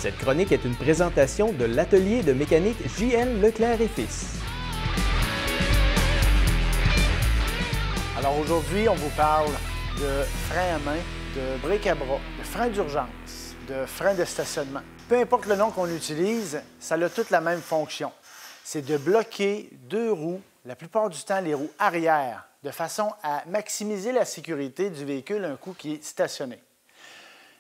Cette chronique est une présentation de l'atelier de mécanique JL Leclerc et Fils. Alors aujourd'hui, on vous parle de frein à main, de bric à bras, de frein d'urgence, de frein de stationnement. Peu importe le nom qu'on utilise, ça a toute la même fonction. C'est de bloquer deux roues, la plupart du temps les roues arrière, de façon à maximiser la sécurité du véhicule un coup qui est stationné.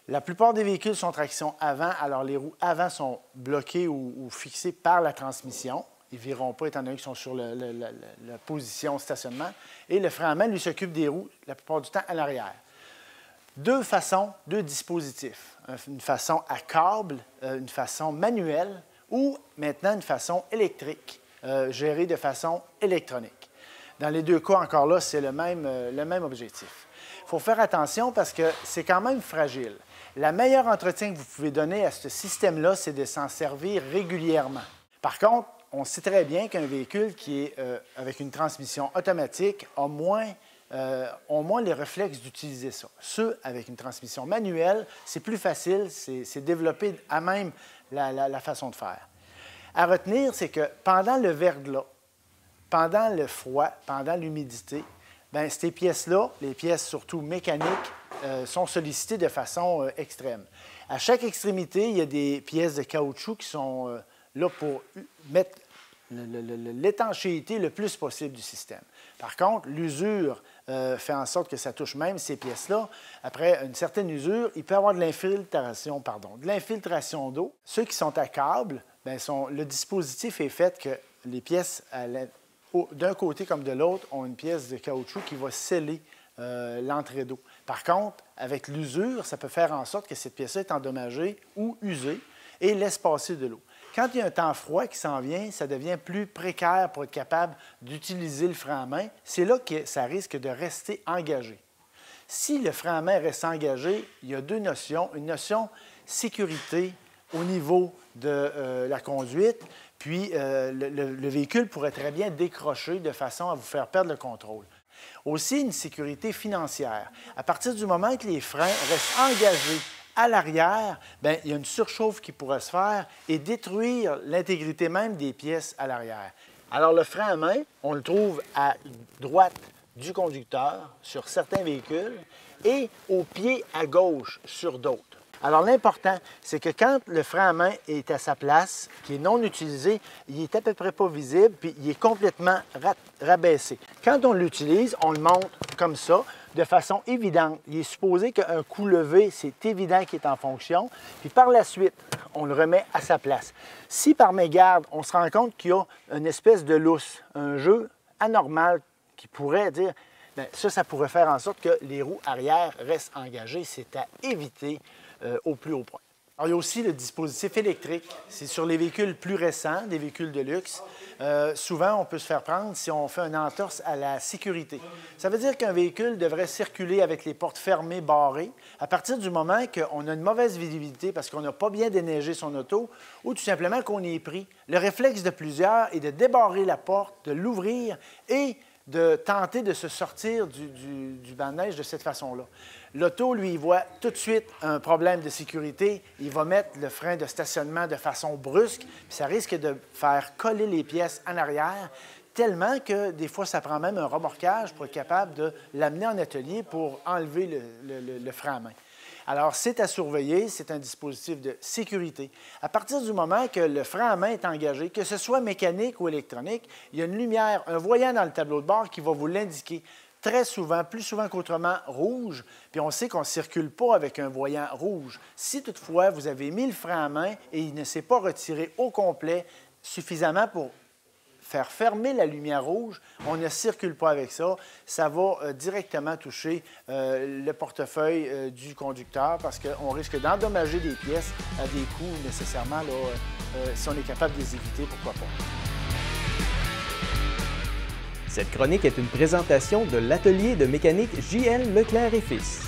La plupart des véhicules sont traction avant, alors les roues avant sont bloquées ou fixées par la transmission. Ils ne vireront pas étant donné qu'ils sont sur la position stationnement. Et le frein à main, lui, s'occupe des roues la plupart du temps à l'arrière. Deux façons, deux dispositifs. Une façon à câble, une façon manuelle ou maintenant une façon électrique, gérée de façon électronique. Dans les deux cas, encore là, c'est le même objectif. Il faut faire attention parce que c'est quand même fragile. Le meilleur entretien que vous pouvez donner à ce système-là, c'est de s'en servir régulièrement. Par contre, on sait très bien qu'un véhicule qui est avec une transmission automatique a moins les réflexes d'utiliser ça. Ceux avec une transmission manuelle, c'est plus facile, c'est développé à même la façon de faire. À retenir, c'est que pendant le verglas, pendant le froid, pendant l'humidité, bien, ces pièces-là, les pièces surtout mécaniques, sont sollicitées de façon extrême. À chaque extrémité, il y a des pièces de caoutchouc qui sont là pour mettre l'étanchéité le plus possible du système. Par contre, l'usure fait en sorte que ça touche même ces pièces-là. Après une certaine usure, il peut y avoir de l'infiltration d'eau. Ceux qui sont à câble, bien, le dispositif est fait que les pièces d'un côté comme de l'autre ont une pièce de caoutchouc qui va sceller l'entrée d'eau. Par contre, avec l'usure, ça peut faire en sorte que cette pièce-là est endommagée ou usée et laisse passer de l'eau. Quand il y a un temps froid qui s'en vient, ça devient plus précaire pour être capable d'utiliser le frein à main. C'est là que ça risque de rester engagé. Si le frein à main reste engagé, il y a deux notions. Une notion sécurité au niveau de la conduite, puis le véhicule pourrait très bien décrocher de façon à vous faire perdre le contrôle. Aussi, une sécurité financière. À partir du moment que les freins restent engagés à l'arrière, bien, il y a une surchauffe qui pourrait se faire et détruire l'intégrité même des pièces à l'arrière. Alors, le frein à main, on le trouve à droite du conducteur sur certains véhicules et au pied à gauche sur d'autres. Alors, l'important, c'est que quand le frein à main est à sa place, qui est non utilisé, il est à peu près pas visible, puis il est complètement rabaissé. Quand on l'utilise, on le monte comme ça, de façon évidente. Il est supposé qu'un coup levé, c'est évident qu'il est en fonction, puis par la suite, on le remet à sa place. Si par mégarde, on se rend compte qu'il y a une espèce de lousse, un jeu anormal qui pourrait dire, bien, ça pourrait faire en sorte que les roues arrière restent engagées. C'est à éviter au plus haut point. Alors, il y a aussi le dispositif électrique. C'est sur les véhicules plus récents, des véhicules de luxe. Souvent, on peut se faire prendre si on fait une entorse à la sécurité. Ça veut dire qu'un véhicule devrait circuler avec les portes fermées, barrées, à partir du moment qu'on a une mauvaise visibilité parce qu'on n'a pas bien déneigé son auto ou tout simplement qu'on y est pris. Le réflexe de plusieurs est de débarrer la porte, de l'ouvrir et de tenter de se sortir du banc de neige de cette façon-là. L'auto, lui, il voit tout de suite un problème de sécurité. Il va mettre le frein de stationnement de façon brusque, puis ça risque de faire coller les pièces en arrière, tellement que des fois, ça prend même un remorquage pour être capable de l'amener en atelier pour enlever le frein à main. Alors, c'est à surveiller, c'est un dispositif de sécurité. À partir du moment que le frein à main est engagé, que ce soit mécanique ou électronique, il y a une lumière, un voyant dans le tableau de bord qui va vous l'indiquer. Très souvent, plus souvent qu'autrement, rouge, puis on sait qu'on ne circule pas avec un voyant rouge. Si toutefois, vous avez mis le frein à main et il ne s'est pas retiré au complet suffisamment pour faire fermer la lumière rouge, on ne circule pas avec ça. Ça va directement toucher le portefeuille du conducteur parce qu'on risque d'endommager des pièces à des coûts nécessairement, là, si on est capable de les éviter, pourquoi pas. Cette chronique est une présentation de l'atelier de mécanique JL Leclerc et Fils.